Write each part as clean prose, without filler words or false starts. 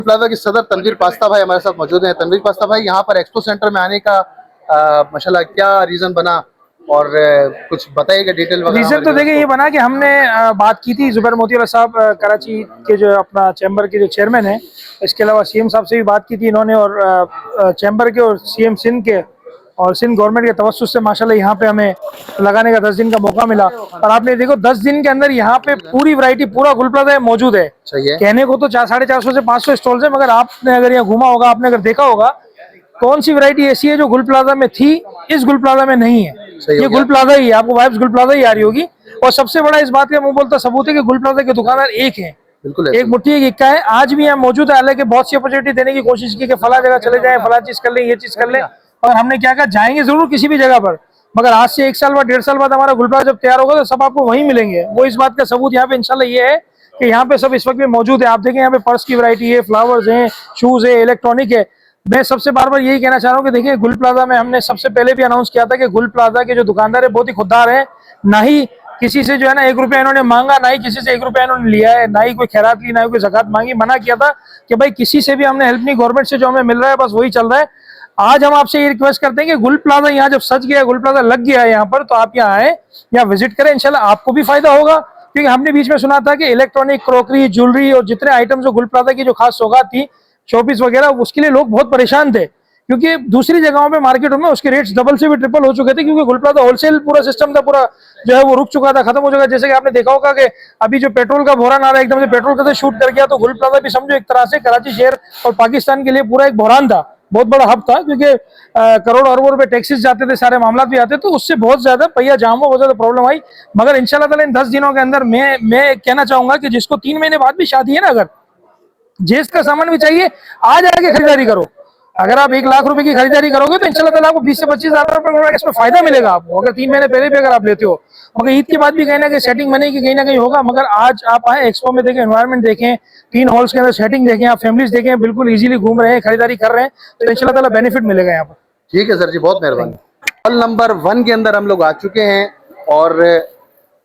Plaza की सदर Tanveer pasta भाई हमारे साथ मौजूद हैं। तनवीर पास्ता भाई, यहाँ पर एक्सपो सेंटर में आने का माशाल्लाह क्या रीजन बना और कुछ बताइएगा डिटेल वगैरह। रीजन तो देखिए ये बना कि हमने बात की थी जुबैर मोतीवाला साहब कराची के जो अपना चैम्बर के जो चेयरमैन है, इसके अलावा सीएम साहब से भी बात की थी इन्होंने, और चैम्बर के और सीएम सिंध के और सिंध गवर्नमेंट के तवज्जुह से माशाल्लाह यहाँ पे हमें लगाने का 10 दिन का मौका मिला। और आपने देखो 10 दिन के अंदर यहाँ पे पूरी वैरायटी, पूरा गुल प्लाजा मौजूद है। कहने को तो 450 से 500 स्टॉल्स है, मगर आपने अगर यहाँ घूमा होगा, आपने अगर देखा होगा कौन सी वैरायटी ऐसी है जो गुल प्लाजा में थी इस गुल प्लाजा में नहीं है। ये गुल प्लाजा ही है, आपको वाइब्स गुल प्लाजा ही आ रही होगी। और सबसे बड़ा इस बात का मैं बोलता सबूत है कि गुल प्लाजा के दुकानदार एक है, एक मुट्ठी एक इक्का है। आज भी यहाँ मौजूद है, हालांकि बहुत सी अपॉर्चुनिटी देने की कोशिश की कि फला जगह चले जाए, फला चीज कर ले, ये चीज कर ले, और हमने क्या कहा जाएंगे जरूर किसी भी जगह पर, मगर आज से 1 साल बाद 1.5 साल बाद हमारा गुल प्लाजा जब तैयार होगा तो सब आपको वहीं मिलेंगे। वो इस बात का सबूत यहाँ पे इंशाल्लाह ये है कि यहाँ पे सब इस वक्त में मौजूद है। आप देखें यहाँ पे पर्स की वैरायटी है, फ्लावर्स हैं, शूज है, इलेक्ट्रॉनिक है। मैं सबसे बार बार यही कहना चाह रहा हूँ कि देखिए गुल प्लाजा में हमने सबसे पहले भी अनाउंस किया था कि गुल प्लाजा के जो दुकानदार है बहुत ही खुददार है, ना ही किसी से जो है ना 1 रुपया इन्होंने मांगा, ना ही किसी से 1 रुपया इन्होंने लिया है, ना ही कोई खैरात ली, ना ही कोई ज़कात मांगी। मना किया था कि भाई किसी से भी हमने हेल्प नहीं, गवर्नमेंट से जो हमें मिल रहा है बस वही चल रहा है। आज हम आपसे ये रिक्वेस्ट करते हैं कि गुल प्लाजा यहाँ जब सज गया, गुल प्लाजा लग गया है यहाँ पर, तो आप यहाँ आए, यहाँ विजिट करें, इंशाल्लाह आपको भी फायदा होगा। क्योंकि हमने बीच में सुना था कि इलेक्ट्रॉनिक, क्रॉकरी, ज्वेलरी और जितने आइटम जो गुल प्लाजा की जो खास सौगात थी, शोपीस वगैरह, उसके लिए लोग बहुत परेशान थे, क्योंकि दूसरी जगहों पे मार्केटों में उसके रेट्स डबल से भी ट्रिपल हो चुके थे, क्योंकि गुल प्लाजा होलसेल पूरा सिस्टम था, पूरा जो है वो रुक चुका था, खत्म हो चुका। जैसे कि आपने देखा होगा कि अभी जो पेट्रोल का बहरान आ रहा है, एकदम से पेट्रोल कैसे शूट कर गया, तो गुल प्लाजा भी समझो एक तरह से कराची शहर और पाकिस्तान के लिए पूरा एक बहरान था, बहुत बड़ा हब था, क्योंकि करोड़ अरबों रुपए टैक्सेस जाते थे, सारे मामला भी आते, तो उससे बहुत ज्यादा पहिया जाम हुआ, बहुत ज्यादा प्रॉब्लम आई। मगर इंशाल्लाह ताला इन 10 दिनों के अंदर मैं कहना चाहूंगा कि जिसको 3 महीने बाद भी शादी है ना, अगर जेस का सामान भी चाहिए आज आके खरीदारी करो। अगर आप 1 लाख रुपए की खरीदारी करोगे तो इंशाल्लाह ताला आपको 20 से 25 हजार रुपए इसमें फायदा मिलेगा आपको, अगर 3 महीने पहले भी अगर आप लेते हो। मगर ईद के बाद भी कहीं ना कहीं सेटिंग बनेगी, कहीं ना कहीं होगा। मगर आज आप आए एक्सपो में, देखें एनवायरनमेंट, देखें 3 हॉल्स के अंदर सेटिंग देखें, आप फैमिलीज देखें, बिल्कुल इजीली घूम रहे हैं, खरीदारी कर रहे हैं, तो इंशाल्लाह ताला बेनिफिट मिलेगा यहाँ पर। ठीक है सर जी, बहुत मेहरबानी। स्टॉल नंबर 1 के अंदर हम लोग आ चुके हैं और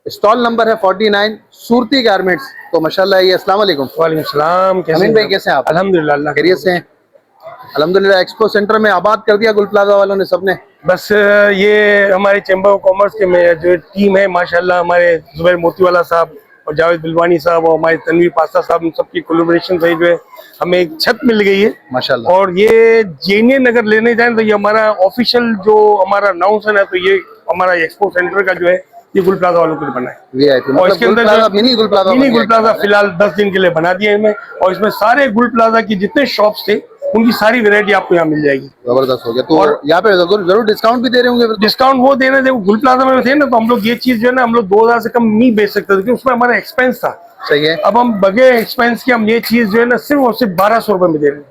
स्टॉल नंबर है 49 सूरती गारमेंट्स। तो माशाल्लाह ये अस्सलाम वालेकुम। वालेकुम सलाम। अमीन भाई कैसे हैं आप? अल्हम्दुलिल्लाह खैरियत से हैं? अल्हम्दुलिल्लाह। एक्सपो सेंटर में आबाद कर दिया गुल प्लाजा वालों ने सबने। बस ये हमारे चैम्बर ऑफ कॉमर्स के में जो टीम है माशाल्लाह, हमारे जुबैर मोतीवाला साहब और जावेद बिलवानी साहब और हमारे तनवीर पास्ता साहब, इन सबकी कोलैबोरेशन से जो है हमें एक छत मिल गई है माशाल्लाह। और ये जेनियन अगर लेने जाए तो ये हमारा ऑफिशियल जो हमारा अनाउंसमेंट है, तो ये हमारा एक्सपो सेंटर का जो है ये गुल प्लाजा वालों के लिए बना है। और इसके अंदर मिनी गुल प्लाजा फिलहाल 10 दिन के लिए बना दिया है इनमें, और इसमें सारे गुल प्लाजा की जितने शॉप्स थे उनकी सारी वैरायटी आपको यहाँ मिल जाएगी। जबरदस्त हो गया। तो और यहाँ पे जरूर डिस्काउंट भी दे रहे होंगे? डिस्काउंट वो दे रहे थे, गुल प्लाजा में थे ना, तो हम लोग ये चीज जो है ना, हम लोग 2000 से कम नहीं बेच सकते थे, क्योंकि उसमें हमारा एक्सपेंस था। सही है। अब हम बगैर एक्सपेंस के हम ये चीज जो है ना सिर्फ और सिर्फ 1200 रुपए में दे रहे हैं।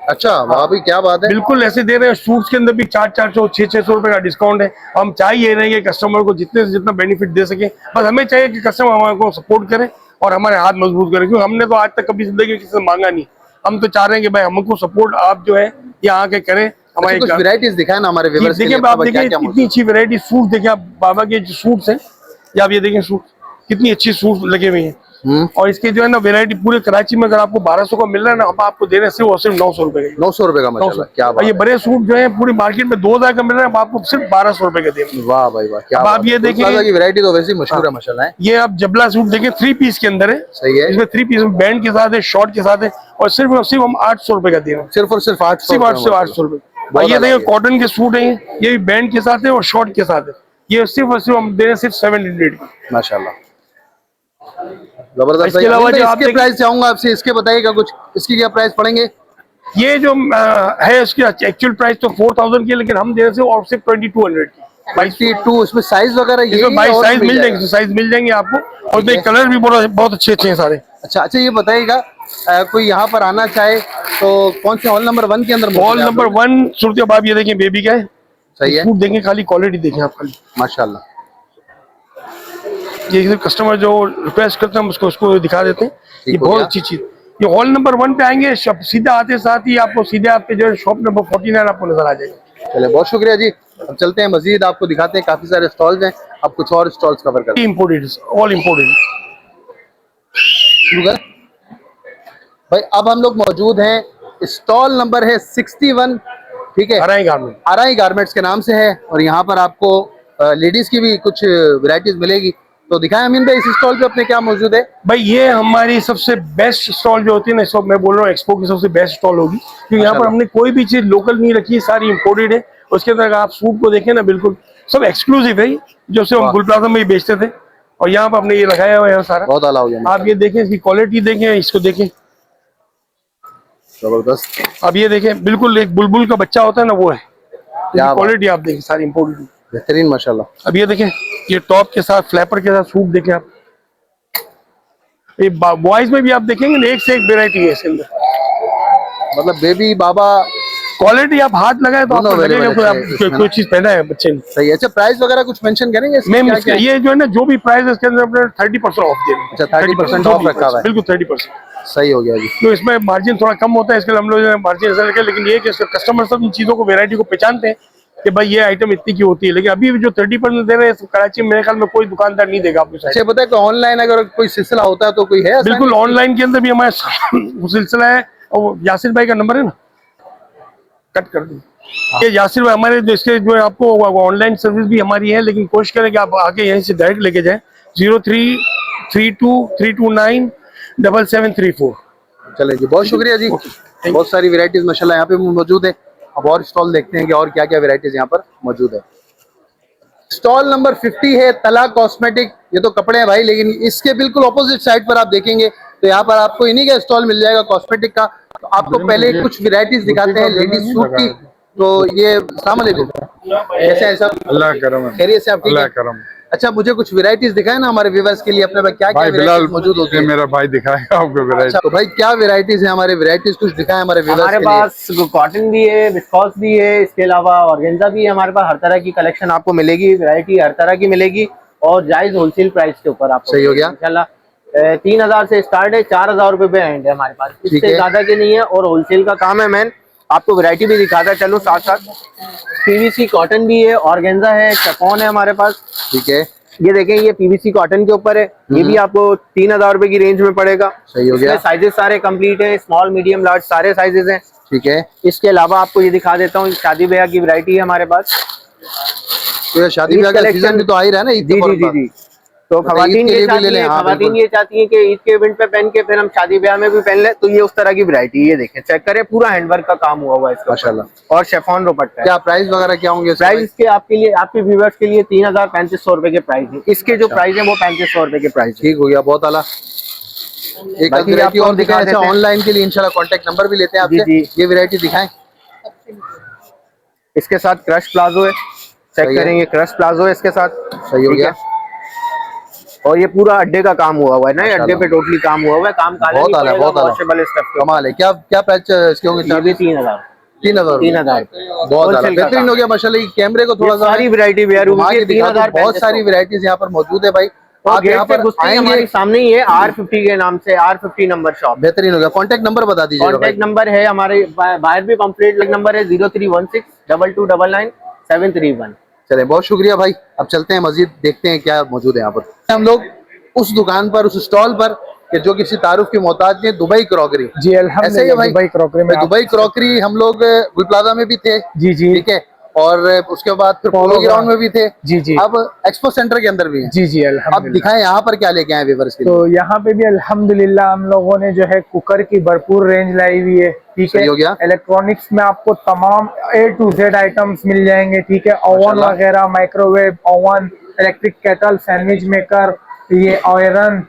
अच्छा वाह भाई, क्या बात है। बिल्कुल ऐसे दे रहे हैं। सूट्स के अंदर भी 400 600 रुपए का डिस्काउंट है। हम चाह ये रहे हैं कि कस्टमर को जितने से जितना बेनिफिट दे सके, बस हमें चाहिए कि कस्टमर हमारे को सपोर्ट करे और हमारे हाथ मजबूत करे, क्योंकि हमने तो आज तक कभी जिंदगी में किसी से मांगा नहीं। हम तो चाह रहे हैं कि भाई हमको सपोर्ट आप जो है ये आके करें। हमारी कुछ वैरायटीज दिखाए ना हमारे व्यूअर्स के लिए। देखिए आप देखिए इतनी अच्छी वैरायटी सूट देखिए आप, बाबा के जो सूट्स हैं, या आप ये देखें सूट कितनी अच्छी सूट लगे हुए हैं। और इसके जो है ना वैरायटी पूरे कराची में अगर आपको 1200 का मिल रहा है ना, हम आपको दे रहे हैं सिर्फ और सिर्फ 900 रुपए का। 900 रुपए का माशाल्लाह, क्या बात। ये बड़े सूट जो है पूरी मार्केट में 2000 का मिल रहा है, हम आपको सिर्फ 1200 रुपए का दे रहे हैं। वाह भाई वाह, क्या आप ये देखिए की वैरायटी तो वैसे ही मशहूर है माशाल्लाह। ये आप जबला सूट देखिए 3 पीस के अंदर है। सही है। इसमें 3 पीस बैंड के साथ है, शॉर्ट के साथ है, और सिर्फ हम 800 रुपए का दे रहे हैं। सिर्फ और सिर्फ 800 रुपए। ये देखिए कॉटन के सूट है, ये भी बैंड के साथ है और शॉर्ट के साथ है। ये सिर्फ और सिर्फ हम दे रहे हैं सिर्फ 700 माशाल्लाह, जबरदस्त। इसके अलावा जो इसके प्राइस चाहूंगा आपसे, इसके बताइएगा कुछ, इसकी क्या प्राइस पड़ेंगे? ये जो है इसकी एक्चुअल प्राइस तो 4000 की, लेकिन हम दे रहे हैं और सिर्फ 2200 की। 22। इसमें साइज वगैरह ये 22 साइज मिल जाएंगे, साइज मिल जाएंगे आपको, और कलर भी बहुत अच्छे हैं सारे। अच्छा, ये बताइएगा कोई यहाँ पर आना चाहे तो कौन से हॉल नंबर 1 के अंदर? हॉल नंबर 1 सूरत बाब। ये देखिए बेबी का है। सही है। सूट देखें, खाली क्वालिटी देखें आप खाली माशाल्लाह। ये कस्टमर जो रिक्वेस्ट करते हैं हम उसको दिखा देते हैं। ये बहुत अच्छी चीज। ये हॉल नंबर 1 पे आएंगे, सीधा आते साथ ही आपको सीधे आपके जो शॉप नंबर 49 आपको नजर आ जाएगा। चले, बहुत शुक्रिया जी। अब चलते हैं मजीद, आपको दिखाते हैं, काफी सारे स्टॉल्स हैं, अब कुछ और स्टॉल्स कवर करते हैं। Imported, all imported. भाई अब हम लोग मौजूद हैं, स्टॉल नंबर है 61, ठीक है, अराई गारमेंट। आरआई गारमेंट्स के नाम से है। और यहाँ पर आपको लेडीज की भी कुछ वैरायटीज मिलेगी। तो दिखाएं अमीन भाई, इस स्टॉल पे अपने क्या मौजूद है? भाई ये हमारी सबसे बेस्ट स्टॉल जो होती है ना, सब मैं बोल रहा हूँ एक्सपो की सबसे बेस्ट स्टॉल होगी, क्योंकि यहाँ पर हमने कोई भी चीज लोकल नहीं रखी है, सारी इम्पोर्टेड है। उसके अंदर अगर आप सूट को देखें ना, बिल्कुल सब एक्सक्लूसिव है, जो से हम गुल प्लाजा में ही बेचते थे। और यहाँ पर हमने ये लगाया हुआ है सारा, बहुत आला हो गया, आप ये देखें, इसकी क्वालिटी देखें, इसको देखें, जबरदस्त। अब ये देखें, बिल्कुल एक बुलबुल का बच्चा होता है ना, वो है। क्या क्वालिटी आप देखें, सारी इम्पोर्टेड, बेहतरीन माशाल्लाह। अब ये देखें, ये टॉप के साथ फ्लैपर के साथ सूट देखें आप। ये बॉयज में भी आप देखेंगे ना, एक से एक वेरायटी है इसके अंदर। मतलब बेबी बाबा क्वालिटी आप हाथ लगाए तो आपको दोनों लगेगा available कोई है आप इसमें कोई चीज पहना है बच्चे ने। सही है। अच्छा, प्राइस वगैरह कुछ मेंशन करेंगे इसमें? मैम क्या-क्या है? ये जो है ना, जो भी प्राइस है इसके अंदर अपने 30% ऑफ दे रहे हैं। अच्छा, 30% ऑफ रखा हुआ है। बिल्कुल 30%। सही हो गया जी। तो इसमें मार्जिन थोड़ा कम होता है, इसके लिए हम लोग मार्जिन ऐसा रखे, लेकिन ये कि कस्टमर सब इन चीजों को, वेरायटी को पहचानते हैं कि भाई ये आइटम इतनी की होती है। लेकिन अभी जो 30% दे रहे हैं कराची में, मेरे ख्याल में कोई दुकानदार नहीं देगा आपको। अच्छा, पता है कि ऑनलाइन अगर कोई सिलसिला होता है तो कोई है? बिल्कुल, ऑनलाइन के अंदर भी हमारा वो सिलसिला है। और यासिर भाई का नंबर है ना, कट कर दो। ये यासिर भाई हमारे जो इसके जो आपको ऑनलाइन सर्विस भी हमारी है, लेकिन कोशिश करें कि आप आके यहीं से डायरेक्ट लेके जाएं। 033232977734। चले जी, बहुत शुक्रिया जी। बहुत सारी वैरायटीज माशाल्लाह यहाँ पे मौजूद है। अब और स्टॉल देखते हैं कि और क्या क्या वैरायटीज यहाँ पर मौजूद है। स्टॉल नंबर 50 है तला कॉस्मेटिक। ये तो कपड़े हैं भाई, लेकिन इसके बिल्कुल ऑपोजिट साइड पर आप देखेंगे तो यहाँ पर आपको इन्हीं का स्टॉल मिल जाएगा कॉस्मेटिक का। तो आपको पहले कुछ वैरायटीज दिखाते हैं लेडीज सूट की। तो ये अस्सलाम वालेकुम, कैसे हैं सब? अल्लाह करम, खैरियत से आप? ठीक अल्लाह है। करम। अच्छा, मुझे कुछ वैरायटीज दिखाए ना हमारे व्यूअर्स के लिए, अपने पास क्या क्या भाई बिलाल वैरायटीज मौजूद होती है? मेरा भाई दिखाएगा आपको वैरायटी। अच्छा, तो भाई क्या वैरायटीज है हमारे? वैरायटीज कुछ दिखाएं हमारे व्यूअर्स हमारे के लिए। पास कॉटन भी है, विस्कॉस भी है, इसके अलावा ऑर्गेन्जा भी है। हमारे पास हर तरह की कलेक्शन आपको मिलेगी, वैरायटी हर तरह की मिलेगी और जायज होलसेल प्राइस के ऊपर आपको। सही हो गया। इंशाल्लाह 3000 से स्टार्ट है, 4000 रुपए पे एंड है हमारे पास, ठीक इससे है। ज्यादा के नहीं है। और होलसेल का काम है। मैं आपको वैरायटी भी दिखाता चलो साथ साथ। पीवीसी कॉटन भी है, ऑर्गेन्जा है, शिफॉन है हमारे पास। ठीक है, ये देखें, ये पीवीसी कॉटन के ऊपर है, ये भी आपको 3000 रुपए की रेंज में पड़ेगा। सही हो गया। साइजेस सारे कंप्लीट है, स्मॉल मीडियम लार्ज सारे साइजेस हैं। ठीक है। इसके अलावा आपको ये दिखा देता हूँ, शादी ब्याह की वैरायटी है हमारे पास। तो ये शादी ब्याह का सीजन भी तो आ ही रहा है ना, ईद जी के जी फौरन जी बाद। जी। तो मतलब खवातीन ईद के ये लिए भी ले चाहती लें। हैं, हाँ, खवातीन बिल्कुल। ये चाहती हैं कि ईद के इवेंट पे पहन के फिर हम शादी ब्याह में भी पहन ले, तो ये उस तरह की वैरायटी। ये देखें, चेक करें, पूरा हैंडवर्क का काम हुआ हुआ है इसका माशाल्लाह। और शेफॉन दुपट्टा है। क्या प्राइस वगैरह क्या होंगे इसके? प्राइस इसके आपके लिए, आपके व्यूवर्स के लिए 3000-3500 रुपए के प्राइस है। इसके जो प्राइस है वो 3500 रुपए के प्राइस है। ठीक हो गया, बहुत आला। एक बाकी वैरायटी आपको और हम दिखा दिखाएं। अच्छा, देते हैं। ऑनलाइन के लिए इंशाल्लाह कांटेक्ट नंबर भी लेते हैं जी, आपसे। जी। ये वैरायटी दिखाएं। इसके साथ क्रश प्लाजो है, चेक सही है। करेंगे, क्रश प्लाजो है इसके साथ। सही हो ठीक गया। है। और ये पूरा अड्डे का काम हुआ हुआ है ना, ये अड्डे पे टोटली काम हुआ हुआ है। काम काला बहुत नहीं आला, पड़ेगा, बहुत आला। वॉशेबल स्टफ के ऊपर। कमाल है। क्या क्या प्राइस इसके होंगे? ये भी 3000 3000। 3000 बहुत आला, बेहतरीन हो गया माशाल्लाह। ये कैमरे को थोड़ा सा सारी वैरायटी वेयर घुमा के दिखा दो। 3000। बहुत सारी वैरायटीज यहाँ पर मौजूद है भाई। आप यहाँ पर आएंगे, हमारे सामने ही है, R50 के नाम से, R50 नंबर शॉप। बेहतरीन हो गया। कांटेक्ट नंबर बता दीजिएगा भाई। कॉन्टेक्ट नंबर है हमारे बाहर भी पंपलेट नंबर है 031622999731। चले, बहुत शुक्रिया भाई। अब चलते हैं मस्जिद, देखते हैं क्या मौजूद है यहाँ पर। हम लोग उस दुकान पर, उस स्टॉल पर कि जो किसी तारुफ की मोहताज नहीं, दुबई क्रॉकरी। जी ऐसे ही है अल्हम्दुलिल्लाह, भाई। दुबई क्रॉकरी में दुबई क्रॉकरी हम लोग गुल प्लाजा में भी थे। जी जी ठीक है। और उसके बाद फिर पोलो ग्राउंड में भी थे। जी जी अब एक्सपो सेंटर के अंदर भी हैं। जी जी अब अल्हम्दुलिल्लाह। दिखाएं यहाँ पर क्या लेके आए व्यूअर्स के लिए। तो यहाँ पे भी अल्हम्दुलिल्लाह हम लोगों ने जो है कुकर की भरपूर रेंज लाई हुई है। ठीक सही है। हो गया। इलेक्ट्रॉनिक्स में आपको तमाम A to Z आइटम्स मिल जाएंगे। ठीक है। ओवन माशाल्लाह। वगैरह, microwave oven, electric kettle, sandwich maker, ये आयरन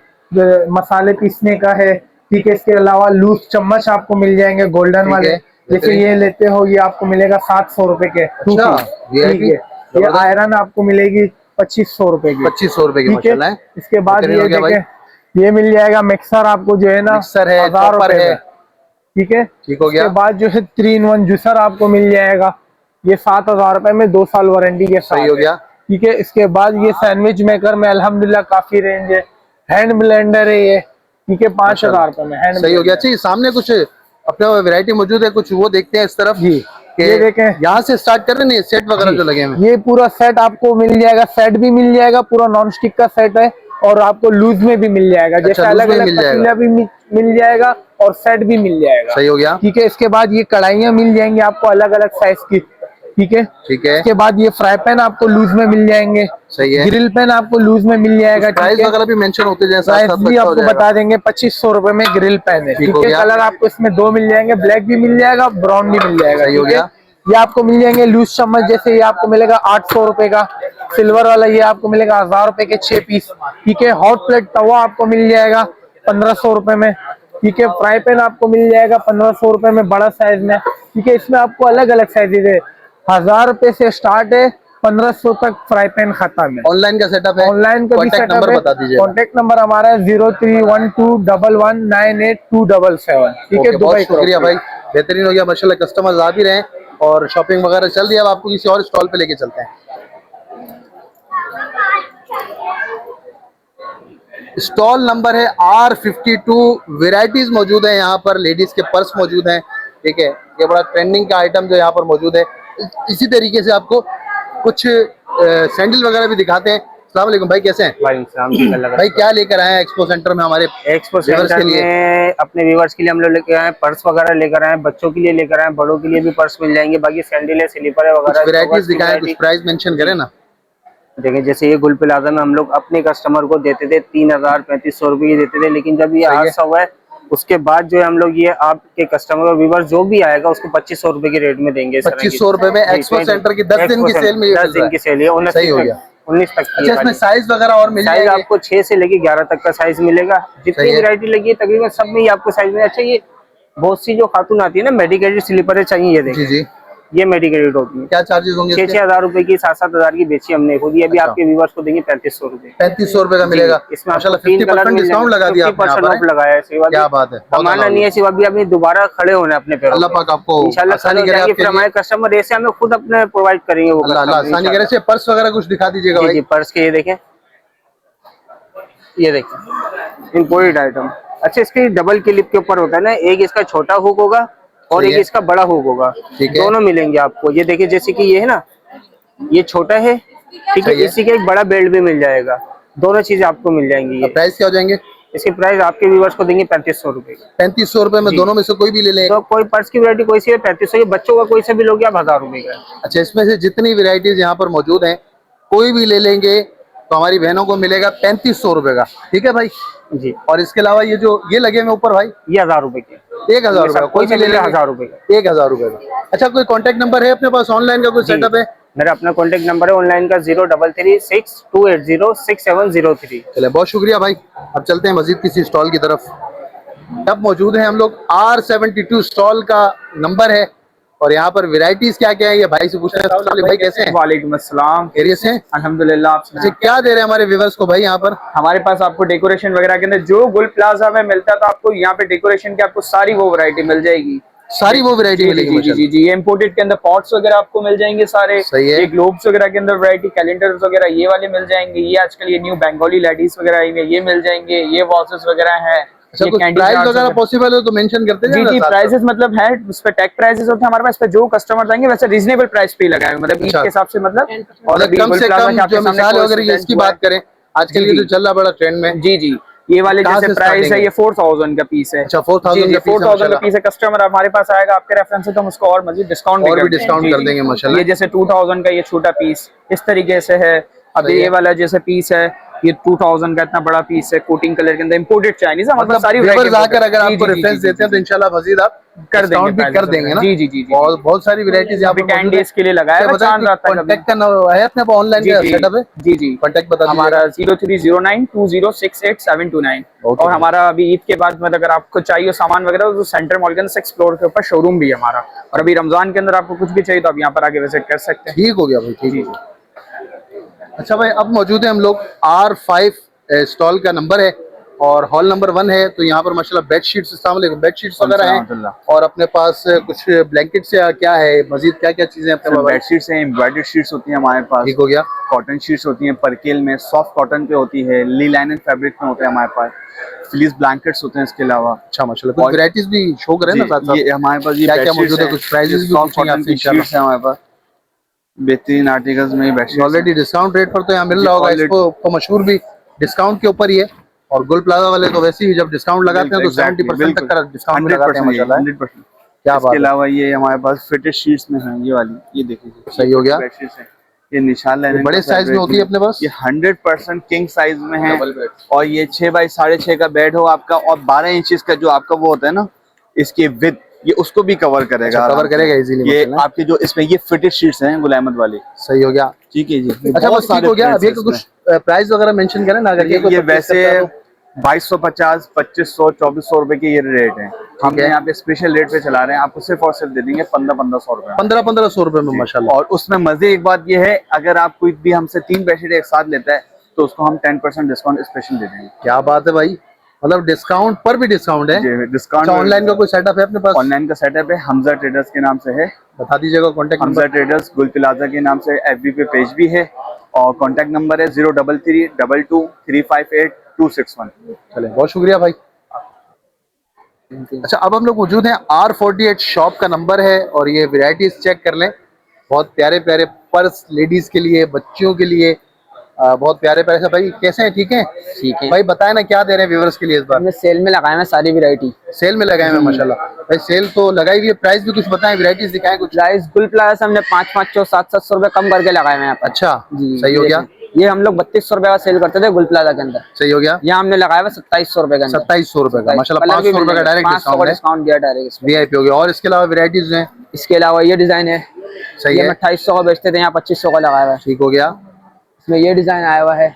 मसाले पीसने का है। ठीक है। इसके अलावा लूज चम्मच आपको मिल जाएंगे गोल्डन वाले। है। जैसे ये लेते हो, ये आपको मिलेगा 700 रुपए के। अच्छा, ठीक VIP है। ये आयरन आपको मिलेगी 2500 रुपए की। 2500 रुपए की ठीक माशाल्लाह है। है। इसके बाद बेहतरीन ये हो गया भाई। देखें, ये मिल जाएगा मिक्सर आपको जो है ना, मिक्सर है, 1000 चॉपर रुपए है। में। ठीक है। ठीक हो गया। इसके बाद जो है 3-in-1 जूसर आपको मिल जाएगा, ये 7000 रुपए में 2 साल वारंटी के साथ। सही हो गया। ठीक है। इसके बाद ये सैंडविच मेकर में अल्हम्दुलिल्लाह काफी रेंज है। हैंड ब्लेंडर है ये। ठीक है। 5000 रुपए में हैंड। सही हो गया। अच्छा, ये सामने कुछ अपने वैरायटी मौजूद है, कुछ वो देखते हैं इस तरफ। जी, ये देखें, यहाँ से स्टार्ट कर रहे हैं सेट वगैरह जो लगे हैं। ये पूरा सेट आपको मिल जाएगा, सेट भी मिल जाएगा, पूरा नॉन स्टिक का सेट है और आपको लूज में भी मिल जाएगा, जैसे अच्छा, लूज अलग में अलग मिल जाएगा। पतीला भी मिल जाएगा और सेट भी मिल जाएगा। सही हो गया। ठीक है, इसके बाद ये कढ़ाइयाँ मिल जाएंगी आपको अलग अलग साइज की। ठीक है, ठीक है, इसके बाद ये फ्राई पैन आपको लूज में मिल जाएंगे। सही है। ग्रिल पैन आपको लूज में मिल जाएगा। प्राइस वगैरह भी मेंशन होते जाए, साथ प्राइस साथ भी बच्चा हो आपको जाएगा। बता देंगे। 2500 रुपए में ग्रिल पैन है। ठीक ठीक हो है, गया। कलर आपको इसमें 2 मिल जाएंगे, ब्लैक भी मिल जाएगा, ब्राउन भी मिल जाएगा। सही हो ठीक है, गया। ये आपको मिल जाएंगे लूज चम्मच, जैसे ये आपको मिलेगा 800 रुपए का। सिल्वर वाला ये आपको मिलेगा 1000 रुपए के 6 पीस। ठीक है, हॉट प्लेट तवा आपको मिल जाएगा 1500 रुपए में। ठीक है, फ्राई पैन आपको मिल जाएगा 1500 रुपए में बड़ा साइज में। ठीक है, इसमें आपको अलग अलग साइजेज है, 1000 रुपए से स्टार्ट है, 1500 तक फ्राई पैन खत्म है। ऑनलाइन का सेटअप है, ऑनलाइन का भी कॉन्टैक्ट सेटअप नंबर है। बता दीजिए। कॉन्टैक्ट नंबर हमारा है 0312119827। ठीक है, बहुत दुबई शुक्रिया भाई, बेहतरीन हो गया माशाल्लाह। कस्टमर्स आ भी रहे हैं और शॉपिंग वगैरह चल रही है। अब आपको किसी और स्टॉल पे लेके चलते हैं। स्टॉल नंबर है R52। वैरायटीज मौजूद है यहाँ पर, लेडीज के पर्स मौजूद हैं। ठीक है, ये बड़ा ट्रेंडिंग का आइटम जो यहाँ पर मौजूद है। इसी तरीके से आपको कुछ सैंडल वगैरह भी दिखाते हैं। अस्सलाम वालेकुम भाई, कैसे हैं? भाई क्या लेकर आए हैं एक्सपो सेंटर में हमारे एक्सपो viewers सेंटर के लिए? में अपने व्यूवर्स के लिए हम लोग लेकर आए हैं, पर्स वगैरह लेकर आए हैं, बच्चों के लिए लेकर आए हैं, बड़ों के लिए भी पर्स मिल जाएंगे। बाकी सैंडल है, स्लीपर है कुछ वगैरह। वैरायटीज दिखाएं, कुछ प्राइस मेंशन करें ना। देखिए, जैसे ये गुल प्लाजा में हम लोग अपने कस्टमर को देते थे 3000-3500 रुपए की देते थे, लेकिन जब ये सही है। 800 है उसके बाद जो है हम लोग ये आपके कस्टमर और व्यूवर जो भी आएगा उसको 2500 रुपए के रेट में देंगे। 2500 रुपए में एक्सपो सेंटर की 10 दिन की सेल में ये 10 दिन की सेल है, 19 सही हो गया। 19 तक की अच्छा, इसमें है। साइज वगैरह और मिल साइज जाएंगे? आपको 6 से लेके 11 तक का साइज मिलेगा। जितनी सही है। वैरायटी लगी है तकरीबन सब में ही आपको साइज में। अच्छा, ये बहुत सी जो खातून आती है ना, मेडिकेटेड स्लीपर चाहिए, ये जी देखिए जी, ये मेडिकेटेड होती है। क्या चार्जेस होंगे इसके? 6-6 हजार रुपए की, 7-7 हजार की बेची हमने खुद ही। अभी अच्छा। आपके व्यूवर्स को देंगे 3500 रुपए। 3500 रुपए का मिलेगा। इसमें माशाल्लाह 3 कलर 50% डिस्काउंट लगा दिया आपने यहाँ 50% पर, ऑफ लगाया है। सिवा क्या बात है, बहुत कमाना अच्छा नहीं है, सिवा भी अभी दोबारा खड़े होने अपने पैरों अल्लाह पे। पाक आपको इंशाल्लाह आसानी खड़े हो करे जाएंगे, आपके फिर लिए। हमारे कस्टमर ऐसे हमें खुद अपने प्रोवाइड करेंगे वो अल्लाह customer, आसानी करे। इंशाल्लाह। से पर्स वगैरह कुछ दिखा दीजिएगा जी भाई। जी, पर्स के ये देखें, ये देखिए इम्पोर्टेड आइटम। अच्छा, इसकी डबल क्लिप के ऊपर होता है ना, एक इसका छोटा हुक होगा और सही एक है। इसका बड़ा हुक होगा, ठीक है। दोनों मिलेंगे आपको। ये देखिए, जैसे कि ये है ना, ये छोटा है, ठीक है, सही है। इसी का एक बड़ा बेल्ट भी मिल जाएगा। दोनों चीजें आपको मिल जाएंगी। ये प्राइस क्या हो जाएंगे? इसके प्राइस आपके व्यूवर्स को देंगे 3500 रुपए। 3500 रुपए में दोनों में से कोई भी ले लें? तो कोई पर्स की वैरायटी कोई सी है 3500 की, बच्चों का कोई से भी लोगे आप 1000 रुपए का। अच्छा, इसमें से जितनी वैरायटीज यहाँ पर मौजूद हैं कोई भी ले लेंगे तो हमारी बहनों को मिलेगा 3500 रुपए का। ठीक है भाई जी, और इसके अलावा ये जो ये लगे हुए ऊपर भाई, ये 1000 रुपए के, 1000 रुपए का कोई भी ले लेंगे 1000 रुपए का। 1000 रुपए का। अच्छा, कोई कांटेक्ट नंबर है अपने पास? ऑनलाइन का कोई सेटअप है? मेरा अपना कॉन्टेक्ट नंबर है ऑनलाइन का 033628067003। चले, बहुत शुक्रिया भाई। अब चलते हैं मजीद किसी स्टॉल की तरफ। अब मौजूद हैं हम लोग R72 स्टॉल का नंबर है और यहाँ पर वैरायटीज क्या क्या है ये भाई से पूछ रहे हैं। अस्सलाम वालेकुम भाई, कैसे हैं? वालेकुम अस्सलाम, एरिया से? अल्हम्दुलिल्लाह। आप अच्छा, क्या दे रहे हैं हमारे व्यूवर्स को भाई यहाँ पर? हमारे पास आपको डेकोरेशन वगैरह के अंदर जो गुल प्लाजा में मिलता था, आपको यहाँ पे डेकोरेशन की आपको सारी वो वैरायटी मिल जाएगी। सारी वो वैरायटी जी मिलेगी जी जी जी जी, ये इम्पोर्टेड के अंदर पॉट्स वगैरह आपको मिल जाएंगे सारे। सही है। ये ग्लोब्स वगैरह के अंदर वैरायटी, कैलेंडर्स वगैरह ये वाले मिल जाएंगे। ये आजकल ये न्यू बंगाली लेडीज वगैरह आई हैं, ये मिल जाएंगे। ये वॉसेस वगैरह हैं। अच्छा, कुछ प्राइस वगैरह पॉसिबल हो तो मेंशन करते जी जाना जी, साथ साथ। प्राइसेस मतलब है उस पे टैग प्राइसेस होते हैं हमारे पास। पे जो कस्टमर आएंगे वैसे रीजनेबल प्राइस पे ही लगाए हुए, मतलब ईद अच्छा। के हिसाब से, मतलब और अभी कम गुल से प्लाजा कम के आपके जो सामने मिसाल कोई अगर ये इसकी student बात करें, आजकल जी, ये जी। जो चल रहा बड़ा ट्रेंड में, जी जी, ये वाले कहाँ जैसे से प्राइस starting है, है? ये 4000 का पीस है। अच्छा, 4000 का पीस है 4000 का माशाल्लाह। पीस है। कस्टमर हमारे पास आएगा आपके रेफरेंस से तो हम उसको और मजीद डिस्काउंट और भी डिस्काउंट कर देंगे माशाल्लाह। ये जैसे 2000 का ये छोटा पीस इस तरीके से है। अभी सही है। ये वाला जैसे पीस है, ये 2000 का इतना बड़ा पीस है, कोटिंग कलर के अंदर, इम्पोर्टेड चाइनीज है। मतलब सारी व्यूअर्स variety आकर अगर जी, आपको जी, जी, रेफरेंस जी, देते हैं तो जी, इंशाल्लाह मजीद आप कर डिस्काउंट देंगे, भी कर देंगे ना। जी जी जी जी। और बहुत सारी वैरायटीज यहाँ अभी पर 10 मौजूद है। डेज के लिए लगाया क्या है, बताएं चांद कि रात तक कांटेक्ट का है अपने पास ऑनलाइन जी का जी सेटअप है? जी जी, कांटेक्ट बता दीजिए। हमारा 030920682729। ओके। और हमारा अभी ईद के बाद मतलब अगर आपको चाहिए सामान वगैरह तो सेंटर मॉल के अंदर एक्सप्लोर के ऊपर शोरूम भी है हमारा। और अभी रमजान के अंदर आपको कुछ भी चाहिए तो आप यहाँ पर आके विजिट कर सकते हैं। ठीक हो गया भाई, ठीक हो गया। अच्छा भाई, अब मौजूद है हम लोग R5 स्टॉल का नंबर है और हॉल नंबर 1 है। तो यहाँ पर माशाल्लाह बेडशीट्स, अस्सलाम वालेकुम, बेडशीट्स वगैरह हैं और अपने पास कुछ ब्लैंकेट्स या क्या है, मजीद क्या क्या चीजें अपने पास? बेडशीट्स हैं, एम्ब्रॉयडर्ड शीट्स होती हैं हमारे पास। ठीक हो गया। कॉटन शीट्स होती हैं, परकेल में, सॉफ्ट कॉटन पे होती है, ली लाइनन फैब्रिक में होते हैं हमारे पास। फ्लीस ब्लैंकेट्स होते हैं इसके अलावा। अच्छा माशाल्लाह, कुछ वैरायटीज भी शो करें ना साथ साथ। ये हमारे पास ये क्या क्या बेडशीट्स मौजूद है, हैं, कुछ प्राइसेस भी सॉफ्ट पूछेंगे कॉटन आपसे की इंशाल्लाह। शीट्स हैं हमारे पास, बेहतरीन आर्टिकल्स में बेडशीट्स। ऑलरेडी डिस्काउंट रेट पर तो यहाँ मिल रहा होगा, already- इसको तो मशहूर भी डिस्काउंट के ऊपर ही है। और गुल प्लाजा वाले तो वैसे ही जब डिस्काउंट लगाते हैं तो 70% तक का डिस्काउंट लगाते हैं माशाल्लाह। 100%। क्या बात इसके है, अलावा ये हमारे पास फिटेड शीट्स में है, ये वाली, ये देखिए सही हो गया। बेडशीट्स है, ये निशान लाइन बड़े साइज में होती है अपने पास, ये 100% किंग साइज में है। और ये 6 बाई 6.5 का बेड हो आपका, और 12 इंचेस का जो आपका वो होता है ना, इसकी विड्थ, ये उसको भी कवर करेगा, कवर करेगा इजीली। ये आपके जो इसमें ये फिटेड शीट्स हैं गुल अहमद वाली। सही हो गया, ठीक है जी। अच्छा बस ठीक हो गया। अभी तो कुछ प्राइस वगैरह मेंशन करें ना, अगर ये वैसे 2250, 2500, 2400 रुपए के ये रेट है। हम यहाँ पे स्पेशल रेट पे चला रहे हैं, आपको सिर्फ और सिर्फ दे देंगे 1500 रुपए, 1500 रुपए में माशाल्लाह। और उसमें मजे एक बात ये है, अगर आप कोई भी हमसे 3 बेडशीट एक साथ लेता है तो उसको हम 10% डिस्काउंट स्पेशल दे देंगे। क्या बात है भाई, मतलब डिस्काउंट पर भी डिस्काउंट है। डिस्काउंट ऑनलाइन का कोई सेटअप है अपने पास? ऑनलाइन का सेटअप है, हमजा ट्रेडर्स के नाम से है, बता दीजिएगा कॉन्टेक्ट हमजा नंबर। ट्रेडर्स गुल प्लाजा के नाम से FB पे पेज भी है, और कॉन्टेक्ट नंबर है 0332258261। चले, बहुत शुक्रिया भाई। अच्छा अब हम लोग मौजूद हैं R48 शॉप का नंबर है, और ये वैरायटीज चेक कर लें। बहुत प्यारे प्यारे पर्स लेडीज के लिए, बच्चियों के लिए, बहुत प्यारे प्यारे से। भाई कैसे हैं, ठीक है? ठीक है भाई बताए ना क्या दे रहे हैं व्यूअर्स के लिए इस बार? हमने सेल में लगाए हैं सारी वैरायटी। सेल में लगाए हैं माशाल्लाह। भाई सेल तो लगाई हुई है, प्राइस भी कुछ बताएं, वैरायटीज दिखाएं कुछ। प्राइस गुल प्लाजा से हमने 500, 700 रुपए कम करके लगाए हुए हैं यहाँ पर। अच्छा जी, सही हो गया। ये हम लोग 3200 रुपए का सेल करते थे गुल प्लाजा के अंदर, सही हो गया। यहाँ हमने लगाया हुआ 2700 रुपए का। 2700 रुपए का माशाल्लाह, 500 रुपए का डायरेक्ट डिस्काउंट दिया डायरेक्ट। VIP हो गया। और इसके अलावा वैरायटीज हैं? इसके अलावा ये डिजाइन है, सही ये है, हम 2800 का बेचते थे, यहाँ 2500 का लगाया हुआ है। ठीक हो गया। इसमें ये डिजाइन आया हुआ है,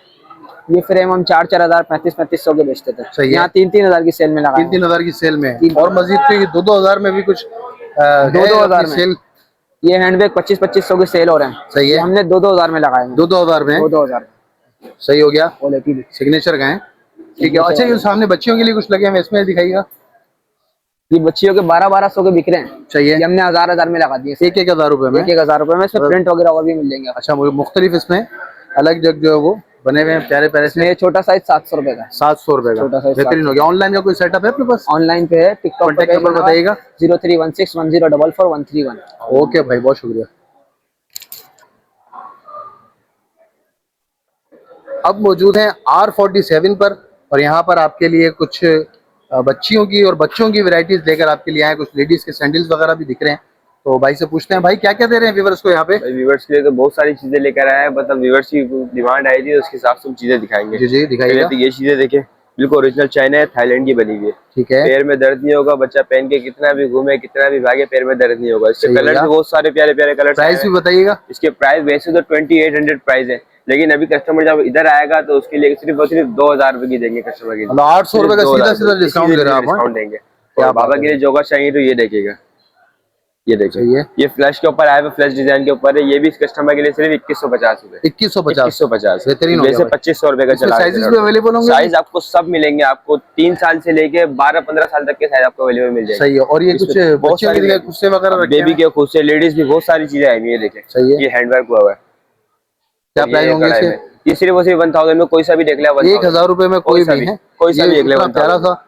ये फ्रेम हम 4000, 3500 के बेचते थे, सही है। यहाँ 3000 की सेल में लगाया। 3000 की सेल में है। और मजीद तो ये 2000 में भी कुछ 2000 में सेल। ये हैंडबैग 2500 के सेल हो रहे हैं। सही है, ये हमने 2000 में लगाए हैं। 2000 में। 2000 सही हो गया, क्वालिटी भी। सिग्नेचर का है, ठीक है। अच्छा ये सामने बच्चियों के लिए कुछ लगे हैं, इसमें दिखाइएगा। ये बच्चियों के 1200 के बिक रहे हैं, चाहिए, ये हमने 1000 में लगा दिए। 1000 रुपए में, 1000 रुपए में। इसमें प्रिंट वगैरह और भी मिल जाएंगे। अच्छा मुझे मुख्तलिफ इसमें अलग जग जो है वो बने हुए हैं प्यारे प्यारे से। ये छोटा साइज 700 रुपए का, 700 रुपए का, छोटा साइज बेहतरीन हो गया। ऑनलाइन का कोई सेटअप है अपने पास? ऑनलाइन पे है, टिकटॉक कॉन्टेक्ट नंबर बताइएगा। 031610443131। ओके भाई, बहुत शुक्रिया। अब मौजूद हैं R47 पर, और यहाँ पर आपके लिए कुछ बच्चियों की और बच्चों की वैरायटीज लेकर आपके लिए आए। कुछ लेडीज के सैंडल्स वगैरह भी दिख रहे हैं, तो भाई से पूछते हैं भाई क्या क्या दे रहे हैं व्यूअर्स को यहाँ पे? व्यूअर्स के लिए तो बहुत सारी चीजें लेकर आए हैं, मतलब व्यूअर्स की डिमांड आई थी, उसके हिसाब से हम चीजें दिखाएंगे। जी जी दिखाइएगा। तो ये चीजें देखें, बिल्कुल ओरिजिनल चाइना है, थाईलैंड की बनी हुई है। ठीक है, पैर में दर्द नहीं होगा, बच्चा पहन के कितना भी घूमे, कितना भी भागे, पैर में दर्द नहीं होगा। इसके सही कलर है। भी बहुत सारे प्यारे प्यारे कलर। प्राइस भी बताइएगा। इसके प्राइस वैसे तो 2800 प्राइस है, लेकिन अभी कस्टमर जब इधर आएगा तो उसके लिए सिर्फ और सिर्फ 2000 रुपए की देंगे कस्टमर के लिए। 800 रुपए का सीधा सीधा डिस्काउंट दे रहे हैं आप? डिस्काउंट देंगे। और बाबा के लिए जोगा चाहिए तो ये देखिएगा, ये देखिए, ये फ्लैश के ऊपर आया हुआ, फ्लैश डिजाइन के ऊपर है। ये भी कस्टमर के लिए सिर्फ 2150 रुपए। 2150 बेहतरीन। वैसे 2500 रुपए का चला। साइजेस भी अवेलेबल होंगे? साइज आपको सब मिलेंगे, आपको 3 साल से लेके 12-15 साल तक के साइज आपको अवेलेबल मिल जाएंगे। सही है। और ये कुछ बच्चों के लिए खुस्से वगैरह रखे हैं? बेबी के खुस्से, लेडीज भी बहुत सारी चीजें आई हुई है। देखें, सही है। ये हैंडवर्क हुआ हुआ है। क्या प्राइस होंगे इसके? ये सिर्फ और सिर्फ 1000 में, कोई सा भी देख ले। 1000 रुपए में कोई भी है, कोई सा भी देख ले। प्यारा सा,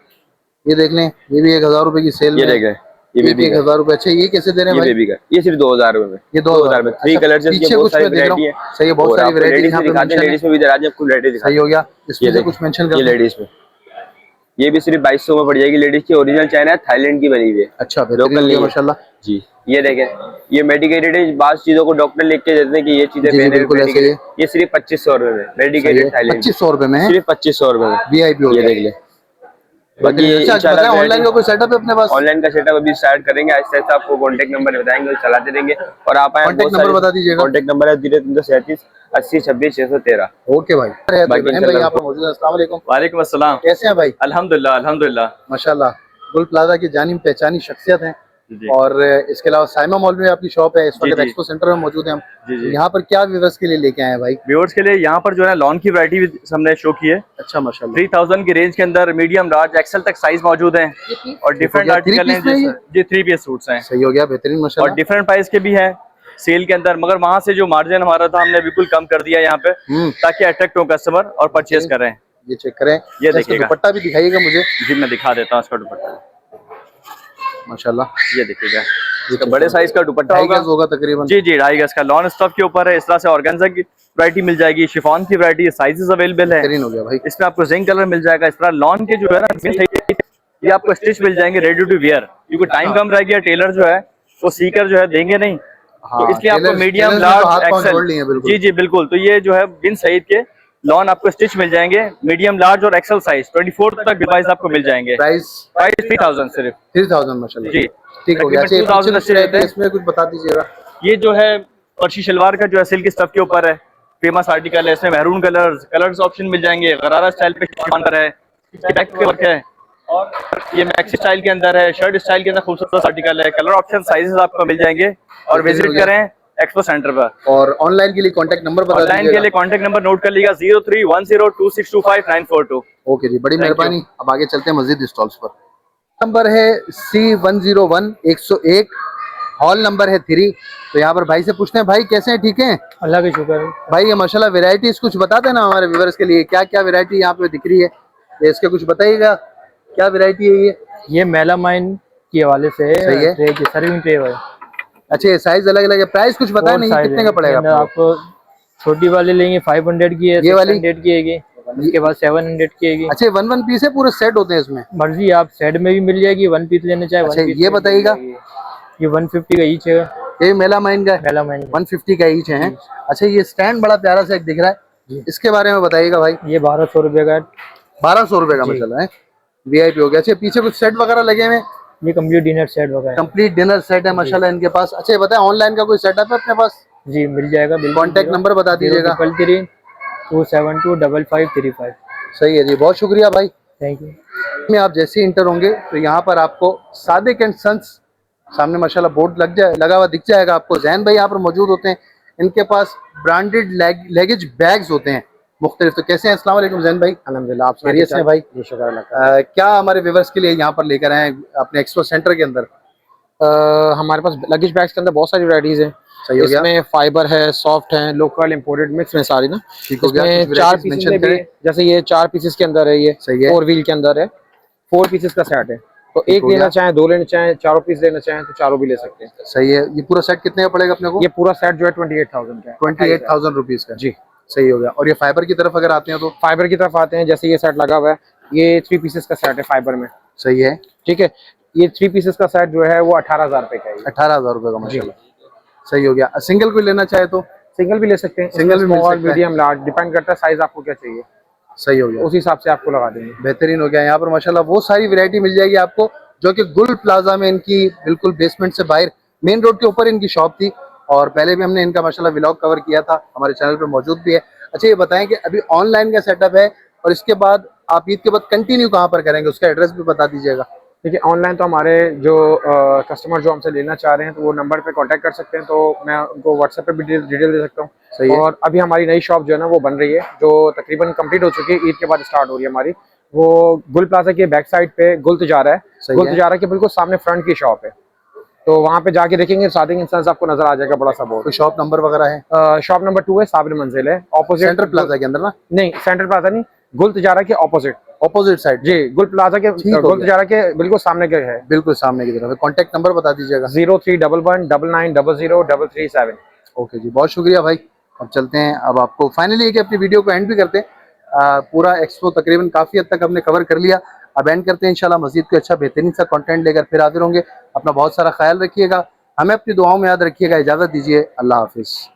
ये देख लें, ये भी 1000 रुपए की सेल में। ये देख लें, ये बेबी 1000 रुपए। अच्छा ये कैसे दे रहे हैं भाई? बेबी का ये सिर्फ 2000 रुपए में। ये 2000 में 3 कलर से बहुत सारी वैरायटी है। सही है, बहुत सारी वैरायटी लेडीज में भी इधर आज आपको वैरायटी दिखा। सही हो गया। इसमें से कुछ मेंशन कर। ये लेडीज में, ये भी सिर्फ 2200 में पड़ जाएगी। लेडीज की ओरिजिनल चाइना है, थाईलैंड की बनी हुई है। अच्छा लोकल नहीं है माशाल्लाह जी। ये देखें, ये मेडिकेटेड है। बात चीजों को डॉक्टर लिख के देते हैं कि ये चीजें पहने। ये सिर्फ 2500 रुपए में मेडिकेटेड थाईलैंड। 2500 रुपए में, सिर्फ 2500 रुपए में VIP हो गया। ये देख ले। बाकी ऑनलाइन का कोई सेटअप है अपने पास? ऑनलाइन का सेटअप अभी स्टार्ट करेंगे, आहिस्ता आहिस्ता आपको कांटेक्ट नंबर बताएंगे, चलाते रहेंगे। और आप कांटेक्ट नंबर बता दीजिएगा। कांटेक्ट नंबर है 0337 80 26 613। ओके भाई। भाई यहाँ पर मौजूद है। अस्सलाम वालेकुम। वालेकुम अस्सलाम। कैसे हैं भाई? अल्हम्दुलिल्लाह अल्हम्दुलिल्लाह माशाल्लाह। गुल प्लाजा की जानी पहचानी शख्सियत है। और इसके अलावा साइमा मॉल में आपकी शॉप है, इस वक्त एक्सपो सेंटर में मौजूद है हम। यहाँ पर क्या व्यूअर्स के लिए लेके आए हैं भाई? व्यूअर्स के लिए यहाँ पर जो है लॉन की वैरायटी भी हमने शो की है। अच्छा माशाल्लाह। 3000 की रेंज के अंदर मीडियम, लार्ज, एक्सेल तक साइज मौजूद हैं, और डिफरेंट आर्टिकल हैं। जी 3 पीस सूट्स हैं। सही हो गया, बेहतरीन माशाल्लाह। और डिफरेंट प्राइस के भी हैं सेल के अंदर, मगर वहाँ से जो मार्जिन हमारा था हमने बिल्कुल कम कर दिया यहाँ पे, ताकि अट्रैक्ट हो कस्टमर और परचेज करें। ये चेक करें, ये देखिएगा। दुपट्टा भी दिखाइएगा मुझे। जी मैं दिखा देता हूँ इसका दुपट्टा, माशाल्लाह। ये देखिएगा, इसका बड़े साइज का दुपट्टा 2.5 होगा गज होगा तकरीबन। जी जी 2.5 गज का लॉन स्टफ के ऊपर है। इस तरह से ऑर्गेन्जा की वैरायटी मिल जाएगी, शिफॉन की वैरायटी, साइजेस अवेलेबल है। बेहतरीन हो गया भाई। इसमें आपको जिंक कलर मिल जाएगा। इस तरह लॉन के जो है ना ये आपको स्टिच मिल जाएंगे रेडी टू वियर, क्योंकि टाइम कम रह गया, टेलर जो है वो सीकर जो है देंगे नहीं, तो इसलिए आपको मीडियम लार्ज एक्सेल, जी जी बिल्कुल। तो ये जो है बिन सईद के लॉन आपको स्टिच मिल जाएंगे, मीडियम लार्ज और एक्सेल साइज 24 तक डिवाइस आपको मिल जाएंगे। प्राइस 3000 सिर्फ 3000 माशाल्लाह जी। ठीक हो गया। तकरीबन 2000 अस्सी रहते हैं। इसमें कुछ बता दीजिएगा। ये जो है फर्शी शलवार का जो है सिल्क स्टफ के ऊपर है, फेमस आर्टिकल है। इसमें मैरून कलर्स ऑप्शन मिल जाएंगे, गरारा स्टाइल पे शिफॉन है, बैक पे वर्क है, और ये मैक्सी स्टाइल के अंदर है, शर्ट स्टाइल के अंदर खूबसूरत आर्टिकल है। कलर ऑप्शन साइजेस आपको मिल जाएंगे। और विजिट करें एक्सपो सेंटर पर। और ऑनलाइन के लिए कांटेक्ट नंबर बता दीजिएगा। ऑनलाइन के लिए कांटेक्ट नंबर नोट कर लीजिएगा 03102625 942। ओके जी, बड़ी मेहरबानी। अब आगे चलते हैं मस्जिद स्टॉल्स पर। नंबर है C101 101, हॉल नंबर है 3। तो यहाँ पर भाई से पूछते हैं, भाई कैसे हैं, ठीक हैं? अल्लाह के शुक्र है। भाई ये माशाल्लाह वैरायटीज कुछ बता देना हमारे व्यूअर्स के लिए, क्या क्या वैरायटी यहाँ पे दिख रही है, ये इसके कुछ बताइएगा, क्या वैरायटी है ये? ये मेलामाइन के हवाले से है। सही है। ट्रे की सर्विंग ट्रे है। अच्छा, ये साइज अलग अलग है, प्राइस कुछ बताया नहीं, कितने का पड़ेगा आपको? आपको छोटी वाली लेंगे 500 की है, ये वाली 600 की है, इसके बाद 700 की है। अच्छा, 1 पीस है, पूरे सेट होते हैं इसमें? मर्जी, आप सेट में भी मिल जाएगी, 1 पीस लेना चाहे। अच्छा, ये बताइएगा। ये 150 का ईच है। ये मेलामाइन का है, मेलामाइन 150 का ईच है। अच्छा, ये स्टैंड बड़ा प्यारा सा एक दिख रहा है, इसके बारे में बताइएगा भाई। ये 1200 रुपए का है। 1200 रुपए का माशाल्लाह है, VIP हो गया। अच्छा, पीछे कुछ सेट वगैरह लगे हुए हैं? ये कंप्लीट डिनर सेट वगैरह, कंप्लीट डिनर सेट है माशाल्लाह इनके पास। अच्छा, ये बताएं ऑनलाइन का कोई सेटअप है अपने पास? जी मिल जाएगा। कॉन्टेक्ट नंबर बता दीजिएगा। 0332725535। सही है जी, बहुत शुक्रिया भाई, थैंक यू। में आप जैसे ही इंटर होंगे तो यहाँ पर आपको सादिक एंड सन्स सामने माशाल्लाह बोर्ड लगा हुआ दिख जाएगा आपको। जैन भाई यहाँ पर मौजूद होते हैं, इनके पास ब्रांडेड लगेज बैग्स होते हैं मुख्तलिफ। तो कैसे हैं? अस्सलाम वालेकुम जैन भाई। अल्हम्दुलिल्लाह, आप खैरियत से हैं भाई? जी शुक्र अल्लाह। क्या हमारे व्यूअर्स के लिए यहाँ पर लेकर आए हैं अपने एक्सपो सेंटर के अंदर? हमारे पास लगेज बैग्स के अंदर बहुत सारी वैरायटीज हैं। सही हो गया। इसमें फाइबर है, सॉफ्ट है, लोकल इंपोर्टेड मिक्स में सारी ना। ठीक हो गया। इसमें कुछ 4 varieties पीसेस mention में भी, करें। जैसे ये 4 पीसेस के अंदर है, ये सही है। 4 व्हील के अंदर है, 4 पीसेस का सेट है। तो एक हो गया। लेना चाहें, 2 लेना चाहें, चारों पीस लेना चाहें तो चारों भी ले सकते हैं। सही है। ये पूरा सेट कितने का पड़ेगा अपने को? ये पूरा सेट जो है 28,000 का है। 28,000 रुपीज का। जी सही हो गया। और ये फाइबर की तरफ अगर आते हैं तो? फाइबर की तरफ आते हैं, जैसे ये सेट लगा हुआ है, ये 3 पीसेस का सेट है फाइबर में। सही है। ठीक है, ये 3 पीसेस का सेट जो है वो 18,000 रुपए का है। 18,000 रुपए का माशाल्लाह। सही हो गया। सिंगल कोई लेना चाहे तो? सिंगल भी ले सकते हैं, सिंगल भी मिल स्मॉल, सकता है। मीडियम, लार्ज, डिपेंड करता है साइज आपको क्या चाहिए, सही हो गया। उस हिसाब से आपको लगा देंगे। बेहतरीन हो गया। यहाँ पर माशाल्लाह वो सारी वैरायटी मिल जाएगी आपको जो कि गुल प्लाजा में इनकी बिल्कुल बेसमेंट से बाहर मेन रोड के ऊपर इनकी शॉप थी। और पहले भी हमने इनका माशाल्लाह व्लॉग कवर किया था, हमारे चैनल पे मौजूद भी है। अच्छा, ये बताएं कि अभी ऑनलाइन का सेटअप है और इसके बाद आप ईद के बाद कंटिन्यू कहाँ पर करेंगे, उसका एड्रेस भी बता दीजिएगा। देखिए, ऑनलाइन तो हमारे जो कस्टमर जो हमसे लेना चाह रहे हैं तो वो नंबर पे कांटेक्ट कर सकते हैं, तो मैं उनको व्हाट्सएप पे भी डिटेल दे सकता सही हूँ। है। और अभी हमारी नई शॉप जो है ना वो बन रही है, जो तकरीबन कंप्लीट हो चुकी है, ईद के बाद स्टार्ट हो रही है हमारी। वो गुल प्लाजा के बैक साइड पे गुल तिजारा है, गुल तिजारा के बिल्कुल सामने फ्रंट की शॉप है। तो वहाँ पे जाके देखेंगे सादिक इंसान आपको नजर आ जाएगा, बड़ा सा बोर्ड। तो शॉप नंबर वगैरह है? शॉप नंबर 2 है, साबिर मंजिल है, ऑपोजिट सेंट्रल प्लाजा के अंदर ना? नहीं, सेंट्रल प्लाजा नहीं, गुल तिजारा के ऑपोजिट साइड। जी, गुल प्लाजा के, गुल तिजारा के बिल्कुल सामने के है, बिल्कुल सामने की तरफ। कॉन्टेक्ट नंबर बता दीजिएगा। 031199000337। ओके जी, बहुत शुक्रिया भाई। अब चलते हैं, अब आपको फाइनली एक अपनी वीडियो को एंड भी करते हैं। पूरा एक्सपो तकरीबन काफी हद तक हमने कवर कर लिया। अब एंड करते हैं इंशाल्लाह। मस्जिद को अच्छा बेहतरीन सा कंटेंट लेकर फिर हाजिर होंगे। अपना बहुत सारा ख्याल रखिएगा, हमें अपनी दुआओं में याद रखिएगा। इजाजत दीजिए, अल्लाह हाफिज।